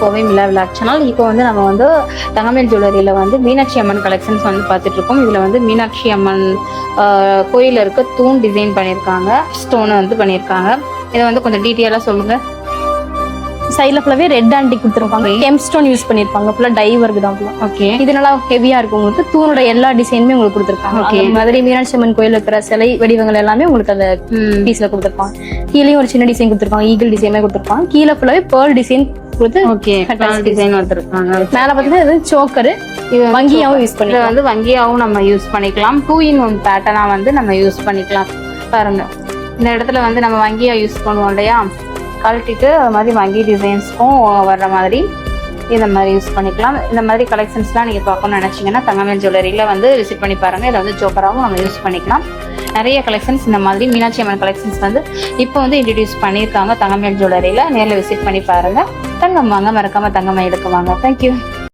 கோவை மிலா vlog channel. இப்போ வந்து நம்ம வந்து தங்கமயில் ஜுவல்லரியில் வந்து மீனாட்சி அம்மன் கலெக்ஷன்ஸ் வந்து பார்த்துட்டு இருக்கோம். இதில் வந்து மீனாட்சி அம்மன் கோயிலில் இருக்க தூண் டிசைன் பண்ணியிருக்காங்க, ஸ்டோன் வந்து பண்ணியிருக்காங்க. இதை வந்து கொஞ்சம் டீட்டெயிலாக சொல்லுங்கள். சைடில் ஃபுல்லாகவே ரெட் ஆண்டி கொடுத்துருப்பாங்க, கெம் ஸ்டோன் யூஸ் பண்ணியிருப்பாங்க, ஃபுல்லாக டை ஒர்க் தான். ஓகே, இது நல்லா ஹெவியாக இருக்கும். உங்களுக்கு தூணோட எல்லா டிசைனுமே உங்களுக்கு கொடுத்துருப்பாங்க. ஓகே, மதுரை மீனாட்சி அம்மன் கோயில் இருக்கிற சிலை வடிவங்கள் எல்லாமே உங்களுக்கு அந்த பீஸில் கொடுத்துருப்பாங்க. கீழேயும் ஒரு சின்ன டிசைன் கொடுத்துருப்பாங்க, ஈகிள் டிசைனே கொடுத்துருப்பாங்க. கீழே ஃபுல்லாகவே பேர்ல் டிசைன் கொடுத்து டிசைன் வந்துருக்காங்க. மேலே பார்த்தீங்கன்னா இது சோக்கரு, வங்கியாவும் யூஸ் பண்ணி வந்து வங்கியாவும் நம்ம யூஸ் பண்ணிக்கலாம். 2-in-1 பேட்டர்னா வந்து நம்ம யூஸ் பண்ணிக்கலாம். பாருங்க, இந்த இடத்துல வந்து நம்ம வங்கியா யூஸ் பண்ணுவோம் இல்லையா, கழட்டிட்டு அது மாதிரி வங்கி டிசைன்ஸ்க்கும் வர்ற மாதிரி இந்த மாதிரி யூஸ் பண்ணிக்கலாம். இந்த மாதிரி கலெக்ஷன்ஸ்லாம் நீங்கள் பார்க்கணும்னு நினச்சிங்கன்னா தங்கமயில் ஜுவல்லரியில் வந்து விசிட் பண்ணி பாருங்கள். இதை வந்து ஜோக்கராகவும் நம்ம யூஸ் பண்ணிக்கலாம். நிறைய கலெக்ஷன்ஸ் இந்த மாதிரி மீனாட்சி அம்மன் கலெக்ஷன்ஸ் வந்து இப்போ வந்து இன்ட்ரடியூஸ் பண்ணியிருக்காங்க தங்கமயில் ஜுவல்லரியில். நேரில் விசிட் பண்ணி பாருங்கள். தங்கம் வாங்க, மறக்காமல் தங்கமயிலுக்கு வாங்க. தேங்க்யூ.